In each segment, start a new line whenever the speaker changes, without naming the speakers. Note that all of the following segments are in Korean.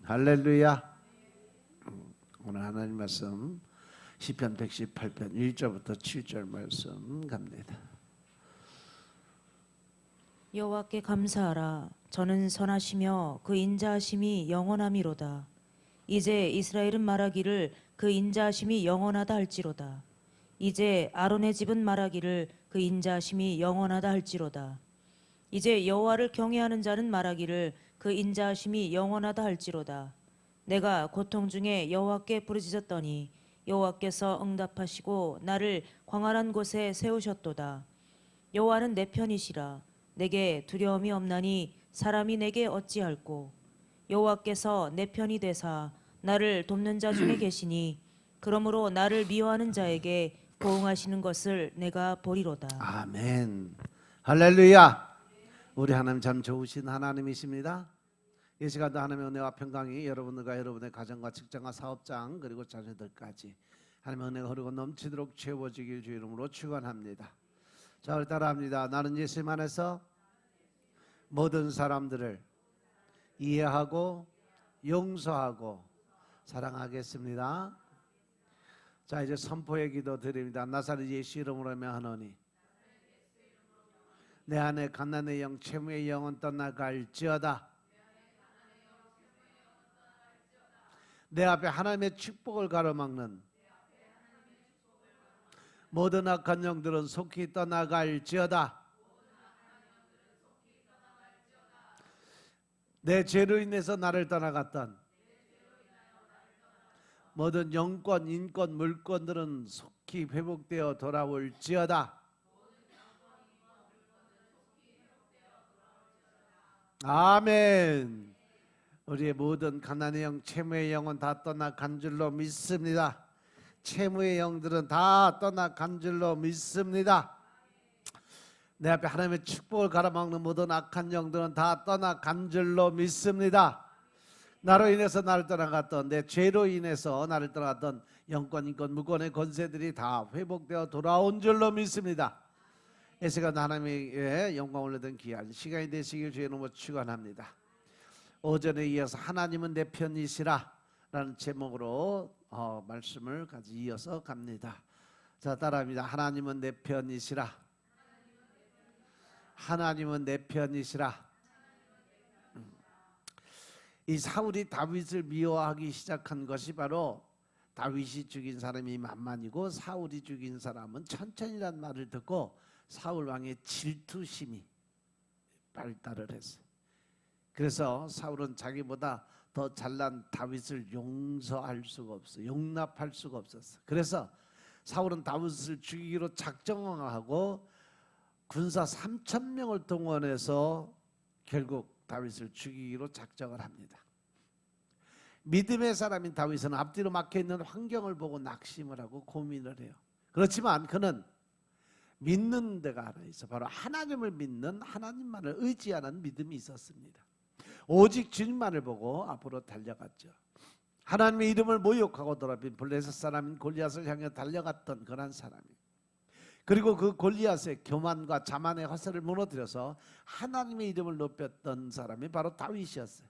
할렐루야. 오늘 하나님 말씀 시편 118편 1절부터 7절 말씀 갑니다.
여호와께 감사하라. 저는 선하시며 그 인자하심이 영원함이로다. 이제 이스라엘은 말하기를 그 인자하심이 영원하다 할지로다. 이제 아론의 집은 말하기를 그 인자하심이 영원하다 할지로다. 이제 여호와를 경외하는 자는 말하기를 그 인자하심이 영원하다 할지로다. 내가 고통 중에 여호와께 부르짖었더니 여호와께서 응답하시고 나를 광활한 곳에 세우셨도다. 여호와는 내 편이시라. 내게 두려움이 없나니 사람이 내게 어찌할꼬. 여호와께서 내 편이 되사 나를 돕는 자 중에 계시니 그러므로 나를 미워하는 자에게 보응하시는 것을 내가 보리로다.
아멘. 할렐루야. 우리 하나님 참 좋으신 하나님이십니다. 이 시간도 하나님의 은혜와 평강이 여러분들과 여러분의 가정과 직장과 사업장 그리고 자녀들까지 하나님의 은혜가 흐르고 넘치도록 채워지길 주 이름으로 축원합니다. 자, 우리 따라합니다. 나는 예수님 안에서 모든 사람들을 이해하고 용서하고 사랑하겠습니다. 자, 이제 선포의 기도 드립니다. 나사렛 예수 이름으로 명하노니 내 안에 가난의 영 채무의 영은 떠나갈지어다. 내 앞에 하나님의 축복을 가로막는 모든 악한 영들은 속히 떠나갈지어다. 내 죄로 인해서 나를 떠나갔던 모든 영권, 인권, 물권들은 속히 회복되어 돌아올지어다. 아멘. 우리의 모든 가난의 영, 채무의 영은 다 떠나간 줄로 믿습니다. 채무의 영들은 다 떠나간 줄로 믿습니다. 내 앞에 하나님의 축복을 가로막는 모든 악한 영들은 다 떠나간 줄로 믿습니다. 나로 인해서 나를 떠나갔던, 내 죄로 인해서 나를 떠나갔던 영권, 인권, 무권의 권세들이 다 회복되어 돌아온 줄로 믿습니다. 이 시간 하나님의 영광을 얻은 귀한 시간이 되시길 주의 이름으로 축원합니다. 오전에 이어서 하나님은 내 편이시라 라는 제목으로 말씀을 같이 이어서 갑니다. 자, 따라합니다. 하나님은 내 편이시라. 하나님은 내 편이시라. 이 사울이 다윗을 미워하기 시작한 것이 바로 다윗이 죽인 사람이 만만이고 사울이 죽인 사람은 천천히란 말을 듣고 사울 왕의 질투심이 발달을 했어요. 그래서 사울은 자기보다 더 잘난 다윗을 용서할 수가 없어, 용납할 수가 없었어. 그래서 사울은 다윗을 죽이기로 작정하고 군사 3,000명을 동원해서 결국 다윗을 죽이기로 작정을 합니다. 믿음의 사람인 다윗은 앞뒤로 막혀있는 환경을 보고 낙심을 하고 고민을 해요. 그렇지만 그는 믿는 데가 하나 있어. 바로 하나님을 믿는, 하나님만을 의지하는 믿음이 있었습니다. 오직 주님만을 보고 앞으로 달려갔죠. 하나님의 이름을 모욕하고 더럽힌 블레셋 사람인 골리앗을 향해 달려갔던 그런 사람이에요. 그리고 그 골리앗의 교만과 자만의 허세를 무너뜨려서 하나님의 이름을 높였던 사람이 바로 다윗이었어요.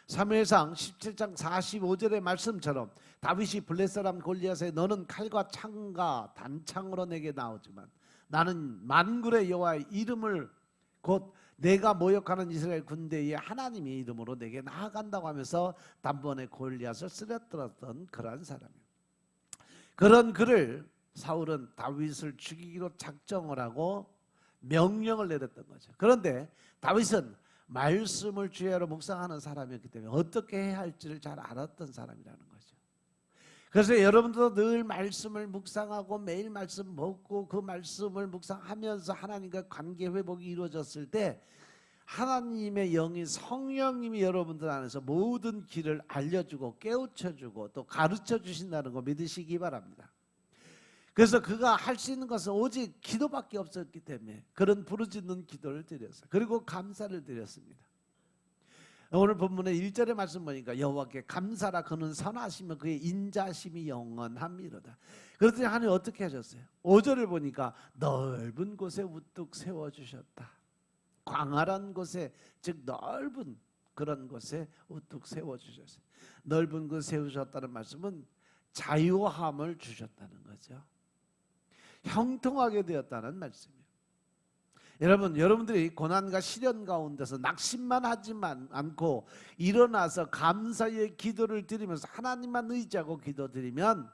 사무엘상 17장 45절의 말씀처럼 다윗이 블레셋 사람 골리앗에 너는 칼과 창과 단창으로 내게 나오지만 나는 만군의 여호와의 이름을 곧 내가 모욕하는 이스라엘 군대의 하나님의 이름으로 내게 나아간다고 하면서 단번에 골리앗을 쓰러뜨렸던 그러한 사람이에요. 그런 그를 사울은 다윗을 죽이기로 작정을 하고 명령을 내렸던 거죠. 그런데 다윗은 말씀을 주야로 묵상하는 사람이었기 때문에 어떻게 해야 할지를 잘 알았던 사람이라는 거죠. 그래서 여러분들도 늘 말씀을 묵상하고 매일 말씀 먹고 그 말씀을 묵상하면서 하나님과 관계 회복이 이루어졌을 때 하나님의 영이 성령님이 여러분들 안에서 모든 길을 알려주고 깨우쳐주고 또 가르쳐 주신다는 거 믿으시기 바랍니다. 그래서 그가 할 수 있는 것은 오직 기도밖에 없었기 때문에 그런 부르짖는 기도를 드렸어요. 그리고 감사를 드렸습니다. 오늘 본문의 1절의 말씀 보니까 여호와께 감사라 그는 선하시며 그의 인자심이 영원함이로다. 그랬더니 하나님 어떻게 하셨어요? 5절을 보니까 넓은 곳에 우뚝 세워주셨다. 광활한 곳에, 즉 넓은 그런 곳에 우뚝 세워주셨어요. 넓은 곳 세우셨다는 말씀은 자유함을 주셨다는 거죠. 형통하게 되었다는 말씀이에요. 여러분들이 고난과 시련 가운데서 낙심만 하지만 않고 일어나서 감사의 기도를 드리면서 하나님만 의지하고 기도드리면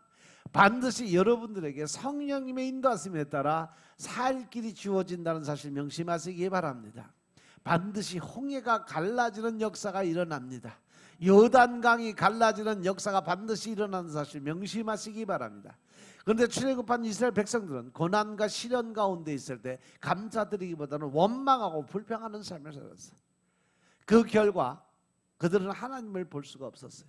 반드시 여러분들에게 성령님의 인도하심에 따라 살 길이 주어진다는 사실 명심하시기 바랍니다. 반드시 홍해가 갈라지는 역사가 일어납니다. 요단강이 갈라지는 역사가 반드시 일어나는 사실 명심하시기 바랍니다. 그런데 출애굽한 이스라엘 백성들은 고난과 시련 가운데 있을 때 감사드리기보다는 원망하고 불평하는 삶을 살았어요. 그 결과 그들은 하나님을 볼 수가 없었어요.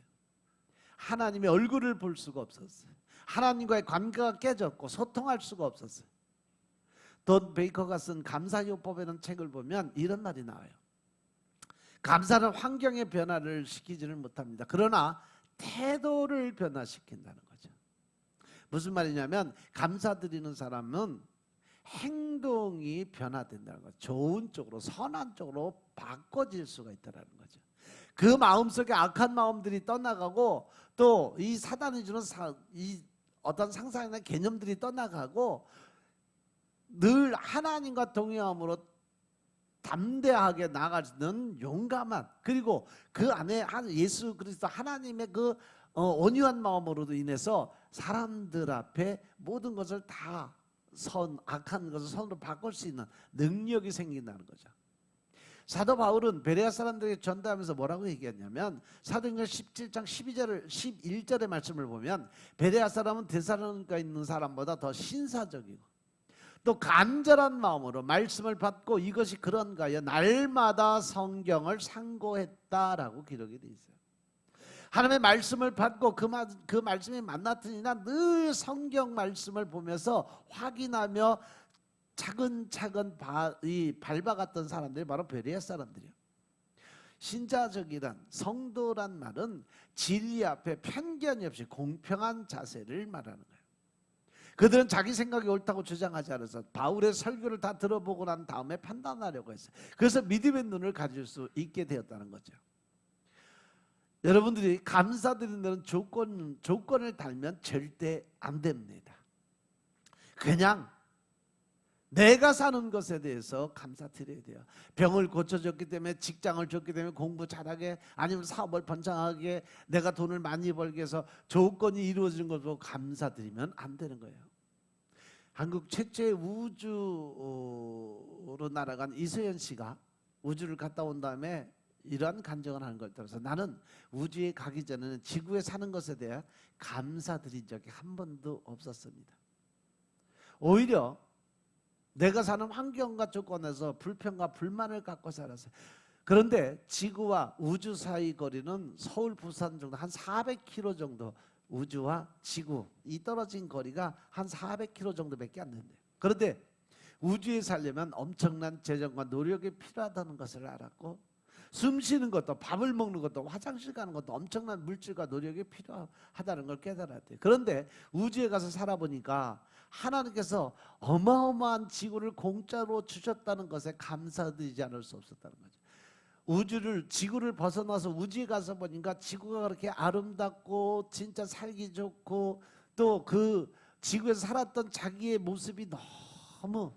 하나님의 얼굴을 볼 수가 없었어요. 하나님과의 관계가 깨졌고 소통할 수가 없었어요. 돈 베이커가 쓴 감사요법이라는 책을 보면 이런 말이 나와요. 감사는 환경의 변화를 시키지는 못합니다. 그러나 태도를 변화시킨다는 거죠. 무슨 말이냐면 감사드리는 사람은 행동이 변화된다는 거죠. 좋은 쪽으로, 선한 쪽으로 바꿔질 수가 있다는 거죠. 그 마음속에 악한 마음들이 떠나가고 또 이 사단이 주는 이 어떤 상상이나 개념들이 떠나가고 늘 하나님과 동행함으로 담대하게 나가는 용감한, 그리고 그 안에 예수 그리스도 하나님의 그 온유한 마음으로도 인해서 사람들 앞에 모든 것을 다 악한 것을 선으로 바꿀 수 있는 능력이 생긴다는 거죠. 사도 바울은 베레아 사람들에게 전도하면서 뭐라고 얘기했냐면 사도행전 17장 11절의 말씀을 보면 베레아 사람은 데살로니가에 있는 사람보다 더 신사적이고 또 간절한 마음으로 말씀을 받고 이것이 그런가 하여 날마다 성경을 상고했다라고 기록이 되어 있어요. 하나님의 말씀을 받고 그 말씀이 만났더니나 늘 성경 말씀을 보면서 확인하며 차근차근 밟아갔던 사람들이 바로 베레아 사람들이에요. 신자적이란, 성도란 말은 진리 앞에 편견이 없이 공평한 자세를 말하는 거예요. 그들은 자기 생각이 옳다고 주장하지 않아서 바울의 설교를 다 들어보고 난 다음에 판단하려고 했어요. 그래서 믿음의 눈을 가질 수 있게 되었다는 거죠. 여러분들이 감사드리는 데는 조건을 달면 절대 안 됩니다. 그냥 내가 사는 것에 대해서 감사드려야 돼요. 병을 고쳐줬기 때문에, 직장을 줬기 때문에, 공부 잘하게, 아니면 사업을 번창하게, 내가 돈을 많이 벌게 해서 조건이 이루어지는 것으로 감사드리면 안 되는 거예요. 한국 최초의 우주로 날아간 이소연 씨가 우주를 갔다 온 다음에 이러한 간증을 하는 걸 따라서 나는 우주에 가기 전에는 지구에 사는 것에 대해 감사드린 적이 한 번도 없었습니다. 오히려 내가 사는 환경과 조건에서 불평과 불만을 갖고 살았어요. 그런데 지구와 우주 사이 거리는 서울, 부산 정도 한 400km 정도, 우주와 지구 이 떨어진 거리가 한 400km 정도밖에 안 된대요. 그런데 우주에 살려면 엄청난 재정과 노력이 필요하다는 것을 알았고, 숨 쉬는 것도, 밥을 먹는 것도, 화장실 가는 것도 엄청난 물질과 노력이 필요하다는 걸 깨달았대요. 그런데 우주에 가서 살아보니까 하나님께서 어마어마한 지구를 공짜로 주셨다는 것에 감사드리지 않을 수 없었다는 거죠. 지구를 벗어나서 우주에 가서 보니까 지구가 그렇게 아름답고 진짜 살기 좋고 또 그 지구에서 살았던 자기의 모습이 너무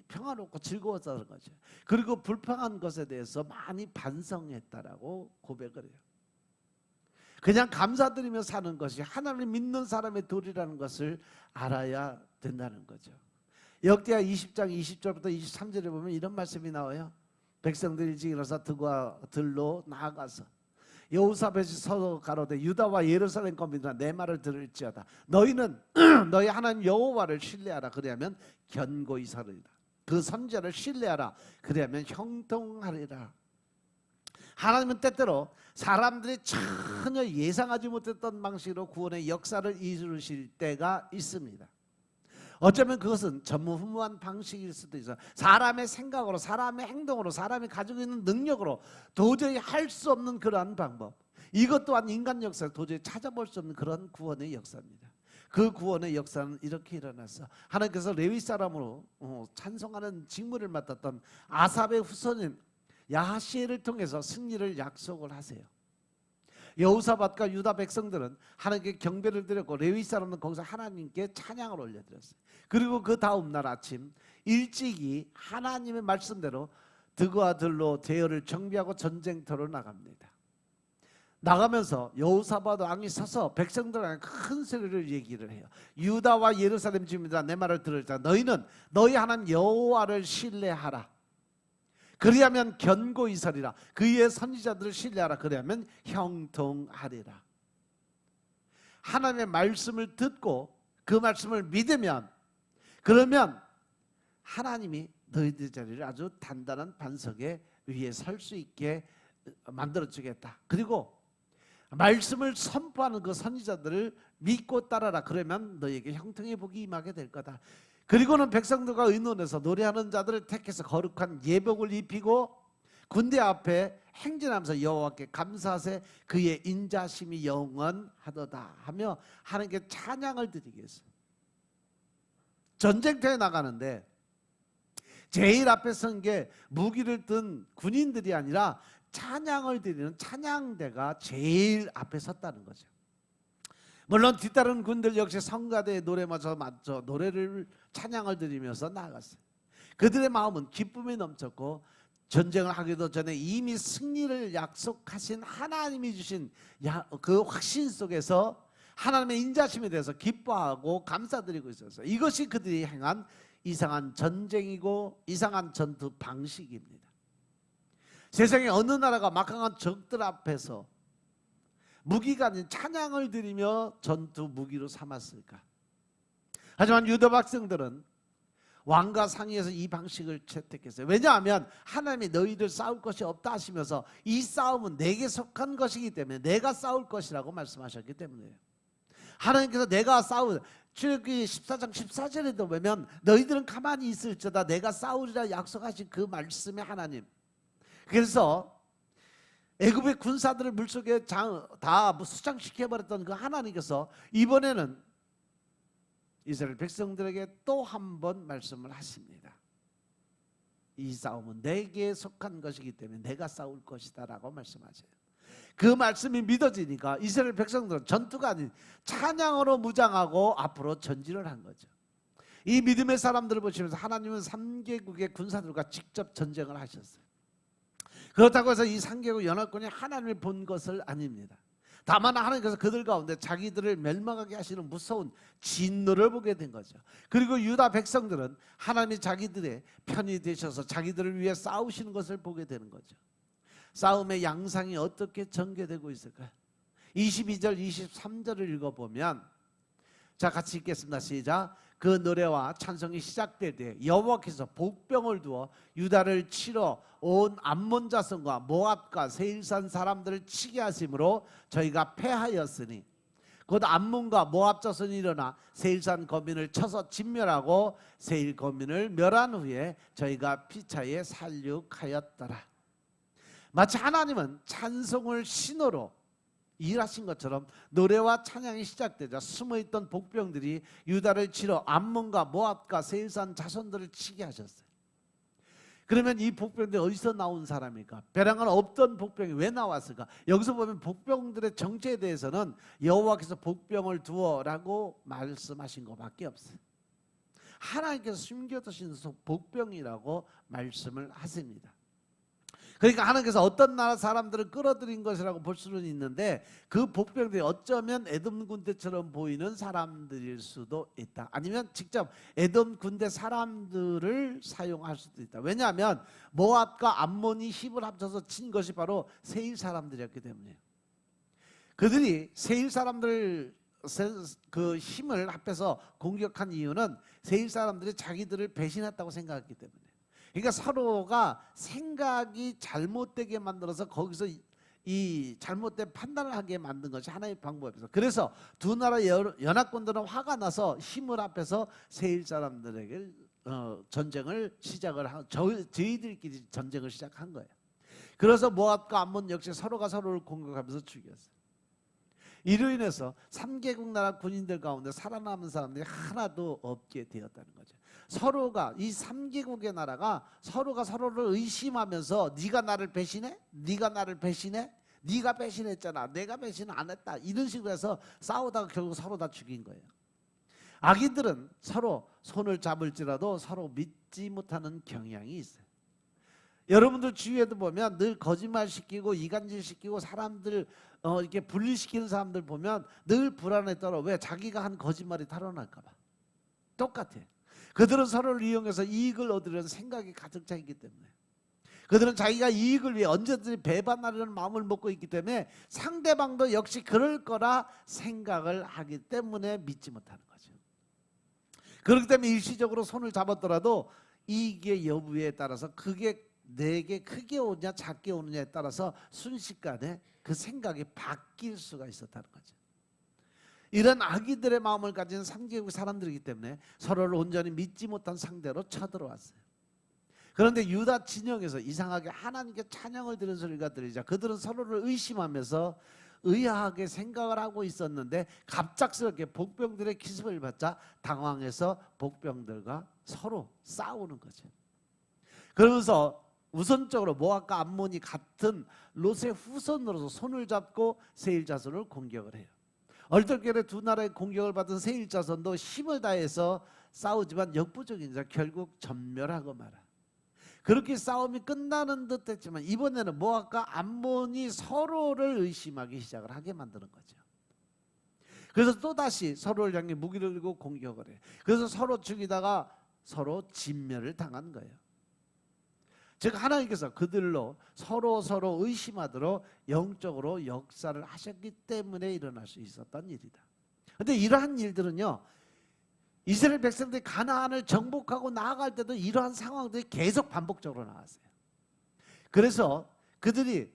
평화롭고 즐거웠다는 거죠. 그리고 불평한 것에 대해서 많이 반성했다라고 고백을 해요. 그냥 감사드리며 사는 것이 하나님을 믿는 사람의 도리라는 것을 알아야 된다는 거죠. 역대하 20장 20절부터 23절에 보면 이런 말씀이 나와요. 백성들이 일찍 일어나서 들로 나아가서 여호사밧이 서로 가로되 유다와 예루살렘 거민들아 내 말을 들을지어다. 너희는 너희 하나님 여호와를 신뢰하라. 그리하면 견고히 서리라. 그 선지자를 신뢰하라. 그리하면 형통하리라. 하나님은 때때로 사람들이 전혀 예상하지 못했던 방식으로 구원의 역사를 이루실 때가 있습니다. 어쩌면 그것은 전무후무한 방식일 수도 있어요. 사람의 생각으로, 사람의 행동으로, 사람이 가지고 있는 능력으로 도저히 할 수 없는 그러한 방법, 이것 또한 인간 역사를 도저히 찾아볼 수 없는 그런 구원의 역사입니다. 그 구원의 역사는 이렇게 일어났어. 하나님께서 레위 사람으로 찬송하는 직무를 맡았던 아삽의 후손인 야하시엘을 통해서 승리를 약속을 하세요. 여호사밧과 유다 백성들은 하나님께 경배를 드렸고 레위 사람은 거기서 하나님께 찬양을 올려드렸어요. 그리고 그 다음 날 아침 일찍이 하나님의 말씀대로 드그와 들로 대열을 정비하고 전쟁터로 나갑니다. 나가면서 여호사밧 왕이 서서 백성들에게 큰 소리를 얘기를 해요. 유다와 예루살렘 주민들아, 내 말을 들으자. 너희는 너희 하나님 여호와를 신뢰하라. 그리하면 견고히 서리라. 그의 선지자들을 신뢰하라. 그리하면 형통하리라. 하나님의 말씀을 듣고 그 말씀을 믿으면, 그러면 하나님이 너희들 자리를 아주 단단한 반석에 위에 설 수 있게 만들어 주겠다. 그리고 말씀을 선포하는 그 선지자들을 믿고 따라라. 그러면 너희에게 형통의 복이 임하게 될 거다. 그리고는 백성들과 의논해서 노래하는 자들을 택해서 거룩한 예복을 입히고 군대 앞에 행진하면서 여호와께 감사하세. 그의 인자심이 영원하도다 하며 하나님께 찬양을 드리겠어요. 전쟁터에 나가는데 제일 앞에 선 게 무기를 든 군인들이 아니라 찬양을 드리는 찬양대가 제일 앞에 섰다는 거죠. 물론 뒤따르는 군들 역시 성가대의 노래 맞춰 노래를 찬양을 드리면서 나아갔어요. 그들의 마음은 기쁨이 넘쳤고 전쟁을 하기도 전에 이미 승리를 약속하신 하나님이 주신 그 확신 속에서 하나님의 인자심에 대해서 기뻐하고 감사드리고 있었어요. 이것이 그들이 행한 이상한 전쟁이고 이상한 전투 방식입니다. 세상에 어느 나라가 막강한 적들 앞에서 무기가 아닌 찬양을 드리며 전투 무기로 삼았을까? 하지만 유다 백성들은 왕과 상의해서 이 방식을 채택했어요. 왜냐하면 하나님이 너희들 싸울 것이 없다 하시면서 이 싸움은 내게 속한 것이기 때문에 내가 싸울 것이라고 말씀하셨기 때문이에요. 하나님께서 내가 싸울, 출애굽기 14장 14절에도 보면 너희들은 가만히 있을지어다 내가 싸우리라 약속하신 그 말씀의 하나님. 그래서 애굽의 군사들을 물속에 다 수장시켜버렸던 그 하나님께서 이번에는 이스라엘 백성들에게 또 한 번 말씀을 하십니다. 이 싸움은 내게 속한 것이기 때문에 내가 싸울 것이다 라고 말씀하세요. 그 말씀이 믿어지니까 이스라엘 백성들은 전투가 아닌 찬양으로 무장하고 앞으로 전진을 한 거죠. 이 믿음의 사람들을 보시면서 하나님은 3개국의 군사들과 직접 전쟁을 하셨어요. 그렇다고 해서 이 3개국 연합군이 하나님을 본 것을 아닙니다. 다만 하나님께서 그들 가운데 자기들을 멸망하게 하시는 무서운 진노를 보게 된 거죠. 그리고 유다 백성들은 하나님이 자기들의 편이 되셔서 자기들을 위해 싸우시는 것을 보게 되는 거죠. 싸움의 양상이 어떻게 전개되고 있을까요? 22절 23절을 읽어보면, 자 같이 읽겠습니다. 시작. 그 노래와 찬송이 시작될 때 여호와께서 복병을 두어 유다를 치러 온 암몬 자손과 모압과 세일산 사람들을 치게 하심으로 저희가 패하였으니 곧 암몬과 모압 자손이 일어나 세일산 거민을 쳐서 진멸하고 세일 거민을 멸한 후에 저희가 피차에 살육하였더라. 마치 하나님은 찬송을 신호로 일하신 것처럼 노래와 찬양이 시작되자 숨어있던 복병들이 유다를 치러 암몬과 모압과 세일산 자손들을 치게 하셨어요. 그러면 이 복병들이 어디서 나온 사람일까? 베랑은 없던 복병이 왜 나왔을까? 여기서 보면 복병들의 정체에 대해서는 여호와께서 복병을 두어라고 말씀하신 것밖에 없어요. 하나님께서 숨겨두신 복병이라고 말씀을 하십니다. 그러니까 하나님께서 어떤 나라 사람들을 끌어들인 것이라고 볼 수는 있는데 그 복병들이 어쩌면 에돔 군대처럼 보이는 사람들일 수도 있다. 아니면 직접 에돔 군대 사람들을 사용할 수도 있다. 왜냐하면 모압과 암몬이 힘을 합쳐서 친 것이 바로 세일 사람들이었기 때문이에요. 그들이 세일 사람들 그 힘을 합해서 공격한 이유는 세일 사람들이 자기들을 배신했다고 생각했기 때문에. 그러니까 서로가 생각이 잘못되게 만들어서 거기서 이 잘못된 판단을 하게 만든 것이 하나의 방법이었어요. 그래서 두 나라 연합군들은 화가 나서 힘을 합해서 세일 사람들에게 전쟁을 시작을 한, 저희들끼리 전쟁을 시작한 거예요. 그래서 모압과 암몬 역시 서로가 서로를 공격하면서 죽였어요. 이로 인해서 3개국 나라 군인들 가운데 살아남은 사람들이 하나도 없게 되었다는 거죠. 서로가 이 3개국의 나라가 서로가 서로를 의심하면서 네가 나를 배신해? 네가 나를 배신해? 네가 배신했잖아. 내가 배신 안 했다. 이런 식으로 해서 싸우다가 결국 서로 다 죽인 거예요. 악인들은 서로 손을 잡을지라도 서로 믿지 못하는 경향이 있어요. 여러분들 주위에도 보면 늘 거짓말 시키고 이간질 시키고 사람들 이렇게 분리시키는 사람들 보면 늘 불안에 떨어. 왜? 자기가 한 거짓말이 탈원할까 봐. 똑같아. 그들은 서로를 이용해서 이익을 얻으려는 생각이 가득 차 있기 때문에, 그들은 자기가 이익을 위해 언제든지 배반하려는 마음을 먹고 있기 때문에 상대방도 역시 그럴 거라 생각을 하기 때문에 믿지 못하는 거죠. 그렇기 때문에 일시적으로 손을 잡았더라도 이익의 여부에 따라서 그게 내게 크게 오냐 작게 오느냐에 따라서 순식간에 그 생각이 바뀔 수가 있었다는 거죠. 이런 악인들의 마음을 가진 3개국 사람들이기 때문에 서로를 온전히 믿지 못한 상대로 쳐들어왔어요. 그런데 유다 진영에서 이상하게 하나님께 찬양을 드리는 소리가 들리자 그들은 서로를 의심하면서 의아하게 생각을 하고 있었는데 갑작스럽게 복병들의 기습을 받자 당황해서 복병들과 서로 싸우는 거죠. 그러면서 우선적으로 모압과 암몬이 같은 롯의 후손으로서 손을 잡고 세일 자손을 공격을 해요. 얼떨결에 두 나라의 공격을 받은 세일 자손도 힘을 다해서 싸우지만 역부족인 자 결국 전멸하고 말아. 그렇게 싸움이 끝나는 듯 했지만 이번에는 모압과 암몬이 서로를 의심하기 시작을 하게 만드는 거죠. 그래서 또다시 서로를 향해 무기를 들고 공격을 해요. 그래서 서로 죽이다가 서로 진멸을 당한 거예요. 즉 하나님께서 그들로 서로 의심하도록 영적으로 역사를 하셨기 때문에 일어날 수 있었던 일이다. 그런데 이러한 일들은요, 이스라엘 백성들이 가나안을 정복하고 나아갈 때도 이러한 상황들이 계속 반복적으로 나왔어요. 그래서 그들이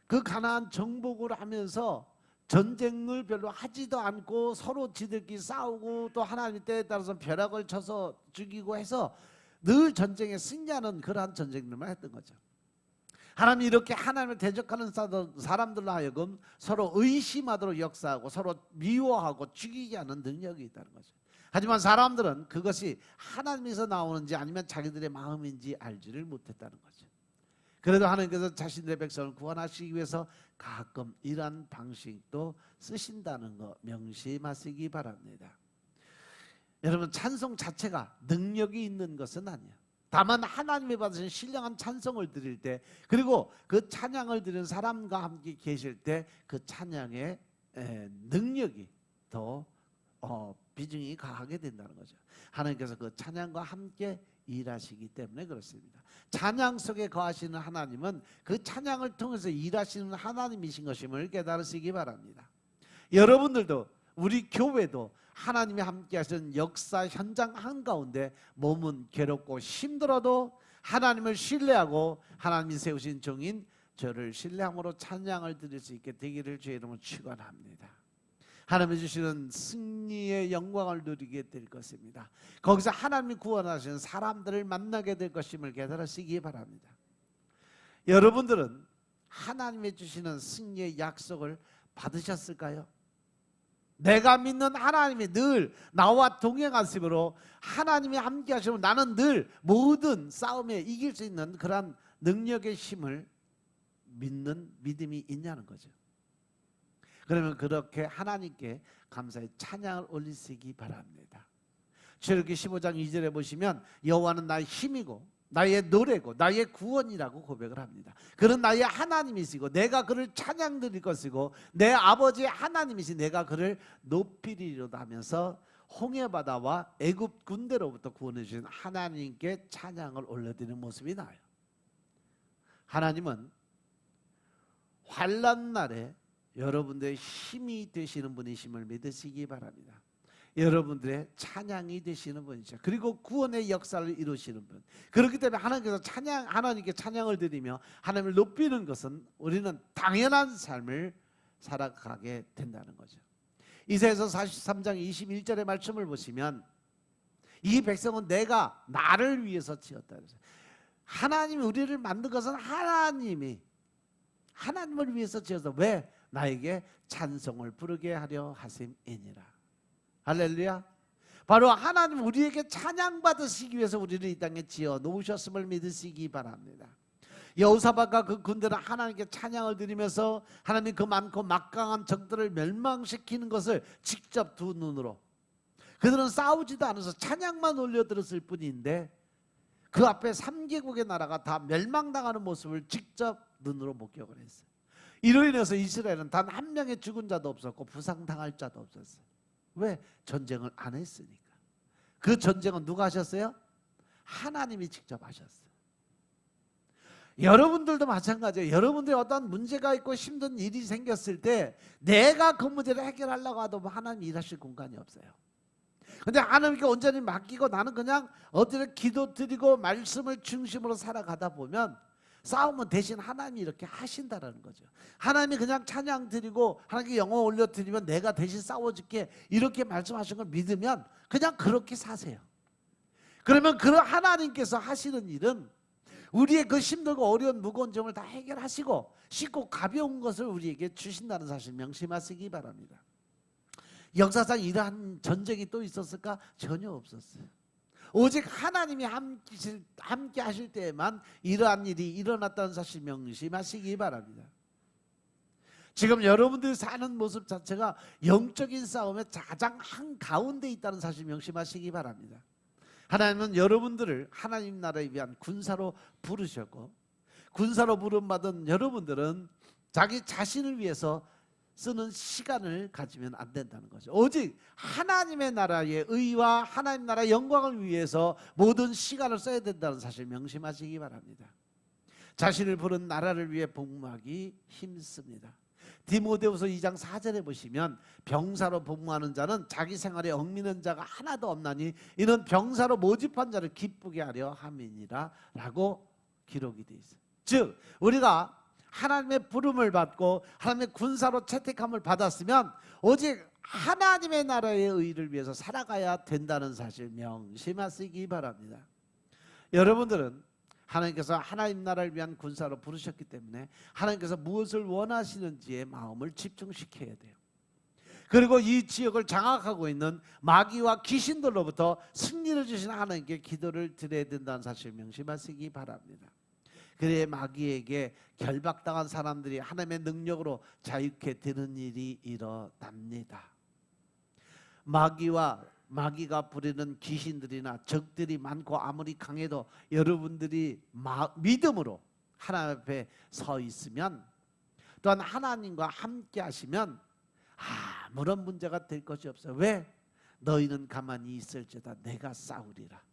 그 가나안 정복을 하면서 전쟁을 별로 하지도 않고 서로 지들끼리 싸우고 또 하나님 때에 따라서 벼락을 쳐서 죽이고 해서 늘 전쟁에 승리하는 그러한 전쟁들만 했던 거죠. 하나님이 이렇게 하나님을 대적하는 사람들로 하여금 서로 의심하도록 역사하고 서로 미워하고 죽이게 하는 능력이 있다는 거죠. 하지만 사람들은 그것이 하나님에서 나오는지 아니면 자기들의 마음인지 알지를 못했다는 거죠. 그래도 하나님께서 자신들의 백성을 구원하시기 위해서 가끔 이러한 방식도 쓰신다는 거 명심하시기 바랍니다. 여러분, 찬송 자체가 능력이 있는 것은 아니에요. 다만 하나님이 받으신 신령한 찬송을 드릴 때, 그리고 그 찬양을 드리는 사람과 함께 계실 때 그 찬양의 능력이 더 비중이 가하게 된다는 거죠. 하나님께서 그 찬양과 함께 일하시기 때문에 그렇습니다. 찬양 속에 거하시는 하나님은 그 찬양을 통해서 일하시는 하나님이신 것임을 깨달으시기 바랍니다. 여러분들도, 우리 교회도 하나님이 함께 하시는 역사 현장 한가운데 몸은 괴롭고 힘들어도 하나님을 신뢰하고 하나님이 세우신 종인 저를 신뢰함으로 찬양을 드릴 수 있게 되기를 주의 이름으로 축원합니다. 하나님이 주시는 승리의 영광을 누리게 될 것입니다. 거기서 하나님이 구원하시는 사람들을 만나게 될 것임을 깨달으시기 바랍니다. 여러분들은 하나님이 주시는 승리의 약속을 받으셨을까요? 내가 믿는 하나님이 늘 나와 동행하심으로 하나님이 함께 하시면 나는 늘 모든 싸움에 이길 수 있는 그러한 능력의 힘을 믿는 믿음이 있냐는 거죠. 그러면 그렇게 하나님께 감사의 찬양을 올리시기 바랍니다. 출애굽기 15장 2절에 보시면 여호와는 나의 힘이고 나의 노래고 나의 구원이라고 고백을 합니다. 그는 나의 하나님이시고 내가 그를 찬양 드릴 것이고 내 아버지의 하나님이시 내가 그를 높이리로다 하면서 홍해바다와 애굽 군대로부터 구원해 주신 하나님께 찬양을 올려드리는 모습이 나와요. 하나님은 환난 날에 여러분들의 힘이 되시는 분이심을 믿으시기 바랍니다. 여러분들의 찬양이 되시는 분이죠. 그리고 구원의 역사를 이루시는 분. 그렇기 때문에 하나님께서 하나님께 찬양을 드리며 하나님을 높이는 것은 우리는 당연한 삶을 살아가게 된다는 거죠. 이사야서 43장 21절의 말씀을 보시면 이 백성은 내가 나를 위해서 지었다. 하나님이 우리를 만든 것은 하나님을 위해서 지어서 왜? 나에게 찬송을 부르게 하려 하심이니라. 할렐루야. 바로 하나님 우리에게 찬양받으시기 위해서 우리를 이 땅에 지어 놓으셨음을 믿으시기 바랍니다. 여호사밧과 그 군대는 하나님께 찬양을 드리면서 하나님 그 많고 막강한 적들을 멸망시키는 것을 직접 두 눈으로, 그들은 싸우지도 않아서 찬양만 올려들었을 뿐인데 그 앞에 3개국의 나라가 다 멸망당하는 모습을 직접 눈으로 목격을 했어요. 이로 인해서 이스라엘은 단 한 명의 죽은 자도 없었고 부상당할 자도 없었어요. 왜? 전쟁을 안 했으니까. 그 전쟁은 누가 하셨어요? 하나님이 직접 하셨어요. 여러분들도 마찬가지예요. 여러분들이 어떤 문제가 있고 힘든 일이 생겼을 때 내가 그 문제를 해결하려고 하도 하나님이 일하실 공간이 없어요. 근데 하나님께 온전히 맡기고 나는 그냥 어디를 기도 드리고 말씀을 중심으로 살아가다 보면 싸움은 대신 하나님이 이렇게 하신다라는 거죠. 하나님이 그냥 찬양 드리고 하나님께 영혼 올려 드리면 내가 대신 싸워줄게 이렇게 말씀하신 걸 믿으면 그냥 그렇게 사세요. 그러면 그 하나님께서 하시는 일은 우리의 그 힘들고 어려운 무거운 점을 다 해결하시고 쉽고 가벼운 것을 우리에게 주신다는 사실 명심하시기 바랍니다. 역사상 이러한 전쟁이 또 있었을까? 전혀 없었어요. 오직 하나님이 함께 하실 때에만 이러한 일이 일어났다는 사실 명심하시기 바랍니다. 지금 여러분들이 사는 모습 자체가 영적인 싸움의 가장 한가운데 있다는 사실 명심하시기 바랍니다. 하나님은 여러분들을 하나님 나라에 위한 군사로 부르셨고 군사로 부름받은 여러분들은 자기 자신을 위해서 쓰는 시간을 가지면 안 된다는 거죠. 오직 하나님의 나라의 의와 하나님 나라의 영광을 위해서 모든 시간을 써야 된다는 사실 명심하시기 바랍니다. 자신을 부른 나라를 위해 복무하기 힘씁니다. 디모데후서 2장 4절에 보시면 병사로 복무하는 자는 자기 생활에 얽매이는 자가 하나도 없나니 이는 병사로 모집한 자를 기쁘게 하려 함이니라 라고 기록이 되어 있어요. 즉 우리가 하나님의 부름을 받고 하나님의 군사로 채택함을 받았으면 오직 하나님의 나라의 의를 위해서 살아가야 된다는 사실 명심하시기 바랍니다. 여러분들은 하나님께서 하나님 나라를 위한 군사로 부르셨기 때문에 하나님께서 무엇을 원하시는지에 마음을 집중시켜야 돼요. 그리고 이 지역을 장악하고 있는 마귀와 귀신들로부터 승리를 주신 하나님께 기도를 드려야 된다는 사실 명심하시기 바랍니다. 그래야 마귀에게 결박당한 사람들이 하나님의 능력으로 자유케 되는 일이 일어납니다. 마귀가 부리는 귀신들이나 적들이 많고 아무리 강해도 여러분들이 믿음으로 하나님 앞에 서 있으면 또한 하나님과 함께 하시면 아무런 문제가 될 것이 없어요. 왜? 너희는 가만히 있을지어다 내가 싸우리라.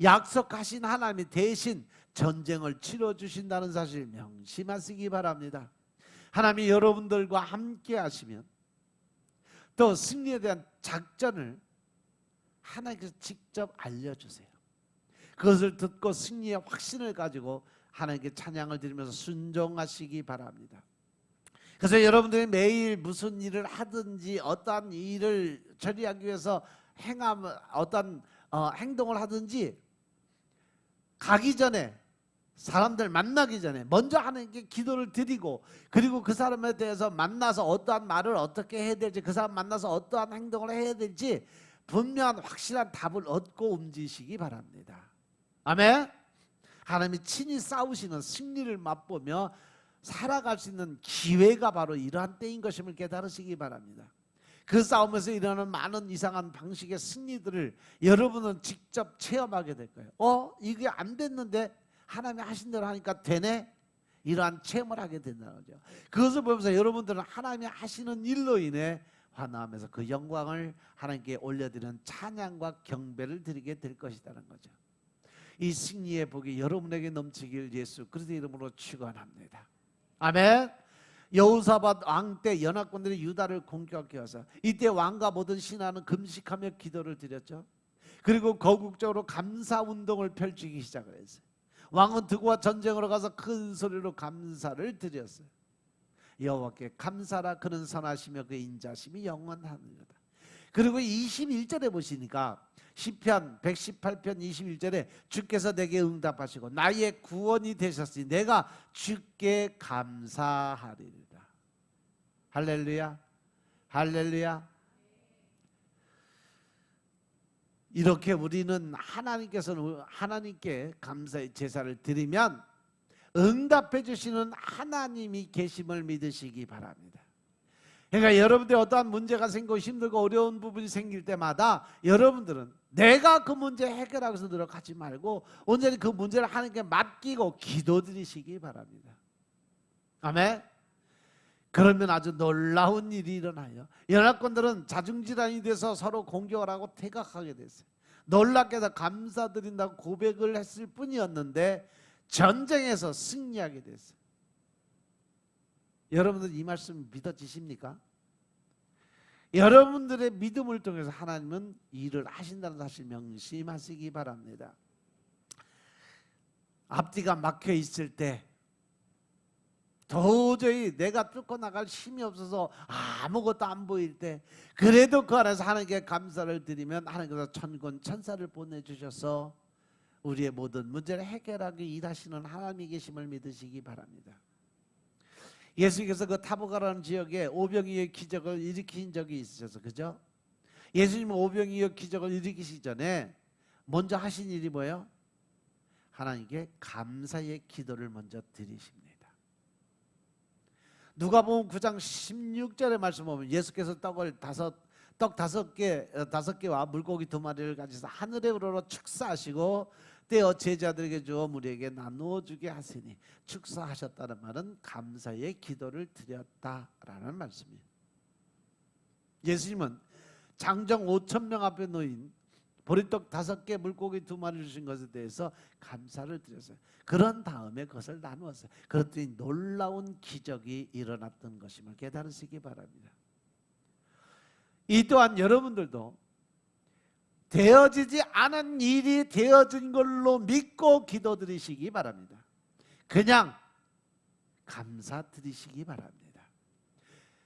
약속하신 하나님이 대신 전쟁을 치러주신다는 사실 명심하시기 바랍니다. 하나님이 여러분들과 함께 하시면 또 승리에 대한 작전을 하나님께서 직접 알려주세요. 그것을 듣고 승리의 확신을 가지고 하나님께 찬양을 드리면서 순종하시기 바랍니다. 그래서 여러분들이 매일 무슨 일을 하든지 어떠한 일을 처리하기 위해서 어떤 행동을 하든지 가기 전에 사람들 만나기 전에 먼저 하나님께 기도를 드리고 그리고 그 사람에 대해서 만나서 어떠한 말을 어떻게 해야 될지 그 사람 만나서 어떠한 행동을 해야 될지 분명한 확실한 답을 얻고 움직이시기 바랍니다. 아멘. 하나님이 친히 싸우시는 승리를 맛보며 살아갈 수 있는 기회가 바로 이러한 때인 것임을 깨달으시기 바랍니다. 그 싸움에서 일어나는 많은 이상한 방식의 승리들을 여러분은 직접 체험하게 될 거예요. 이게 안 됐는데 하나님이 하신 대로 하니까 되네? 이러한 체험을 하게 된다는 거죠. 그것을 보면서 여러분들은 하나님이 하시는 일로 인해 환호하면서 그 영광을 하나님께 올려드리는 찬양과 경배를 드리게 될 것이라는 거죠. 이 승리의 복이 여러분에게 넘치길 예수 그리스도의 이름으로 축원합니다. 아멘. 여호사밧 왕 때 연합군들이 유다를 공격해 와서 이때 왕과 모든 신하는 금식하며 기도를 드렸죠. 그리고 거국적으로 감사 운동을 펼치기 시작을 했어요. 왕은 드고와 전쟁으로 가서 큰 소리로 감사를 드렸어요. 여호와께 감사라 그는 선하시며 그의 인자심이 영원하느니라. 그리고 21절에 보시니까 시편 118편 21절에 주께서 내게 응답하시고 나의 구원이 되셨으니 내가 주께 감사하리라. 할렐루야 할렐루야. 이렇게 우리는 하나님께 감사의 제사를 드리면 응답해 주시는 하나님이 계심을 믿으시기 바랍니다. 그러니까 여러분들 어떠한 문제가 생기고 힘들고 어려운 부분이 생길 때마다 여러분들은 내가 그 문제 해결하기 위해서 노력하지 말고 온전히 그 문제를 하나님께 맡기고 기도드리시기 바랍니다. 아멘. 그러면 아주 놀라운 일이 일어나요. 연합군들은 자중질환이 돼서 서로 공격을 하고 퇴각하게 됐어요. 놀랍게도 감사드린다고 고백을 했을 뿐이었는데 전쟁에서 승리하게 됐어요. 여러분들 이 말씀 믿어지십니까? 여러분들의 믿음을 통해서 하나님은 일을 하신다는 사실 명심하시기 바랍니다. 앞뒤가 막혀 있을 때 도저히 내가 뚫고 나갈 힘이 없어서 아무것도 안 보일 때 그래도 그 안에서 하나님께 감사를 드리면 하나님께서 천군 천사를 보내주셔서 우리의 모든 문제를 해결하기 일하시는 하나님이 계심을 믿으시기 바랍니다. 예수님께서 그 타보가라는 지역에 오병이어의 기적을 일으킨 적이 있으셔서 그죠? 예수님은 오병이어 기적을 일으키시기 전에 먼저 하신 일이 뭐예요? 하나님께 감사의 기도를 먼저 드리십니다. 누가복음 9장 16절의 말씀 보면 예수께서 떡 다섯 개와 물고기 2마리를 가지셔서 하늘에 우러러 축사하시고 떼어 제자들에게 주어 무리에게 나누어 주게 하시니 축사하셨다는 말은 감사의 기도를 드렸다라는 말씀이에요. 예수님은 장정 5,000명 앞에 놓인 보리떡 5개 물고기 2마리 주신 것에 대해서 감사를 드렸어요. 그런 다음에 그것을 나누었어요. 그랬더니 놀라운 기적이 일어났던 것임을 깨달으시기 바랍니다. 이 또한 여러분들도 되어지지 않은 일이 되어진 걸로 믿고 기도드리시기 바랍니다. 그냥 감사드리시기 바랍니다.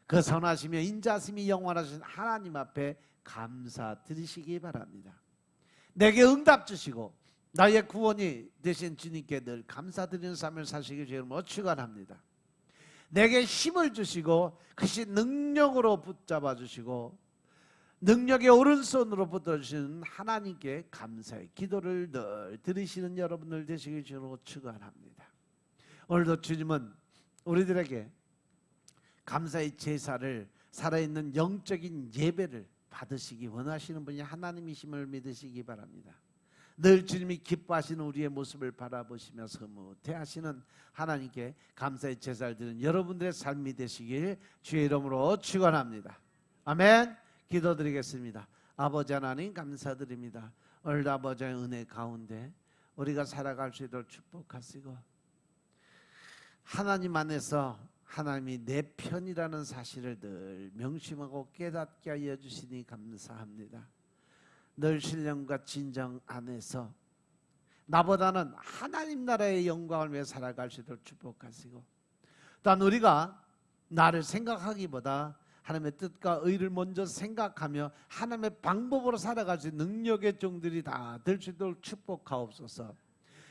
그 선하시며 인자하심이 영원하신 하나님 앞에 감사드리시기 바랍니다. 내게 응답 주시고 나의 구원이 되신 주님께 늘 감사드리는 삶을 사시기 주님으로 축원합니다. 내게 힘을 주시고 그것이 능력으로 붙잡아 주시고 능력의 오른손으로 붙들어주시는 하나님께 감사의 기도를 늘 드리시는 여러분들 되시길 주로 축원합니다. 오늘도 주님은 우리들에게 감사의 제사를 살아있는 영적인 예배를 받으시기 원하시는 분이 하나님이심을 믿으시기 바랍니다. 늘 주님이 기뻐하시는 우리의 모습을 바라보시며 서무대하시는 하나님께 감사의 제사를 드리는 여러분들의 삶이 되시길 주의 이름으로 축원합니다. 아멘. 기도드리겠습니다. 아버지 하나님 감사드립니다. 오늘 아버지의 은혜 가운데 우리가 살아갈 수 있도록 축복하시고 하나님 안에서 하나님이 내 편이라는 사실을 늘 명심하고 깨닫게 하여 주시니 감사합니다. 늘 신령과 진정 안에서 나보다는 하나님 나라의 영광을 위해 살아갈 수 있도록 축복하시고 또한 우리가 나를 생각하기보다 하나님의 뜻과 의를 먼저 생각하며 하나님의 방법으로 살아갈 수 있는 능력의 종들이 다 될 수 있도록 축복하옵소서.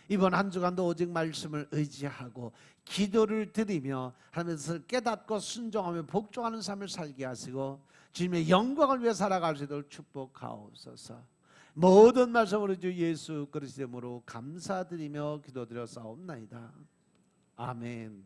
이번 한 주간도 오직 말씀을 의지하고 기도를 드리며 하나님의 뜻을 깨닫고 순종하며 복종하는 삶을 살게 하시고 주님의 영광을 위해 살아갈 수 있도록 축복하옵소서. 모든 말씀으로 주 예수 그리스도 이름으로 감사드리며 기도드려 싸움나이다. 아멘.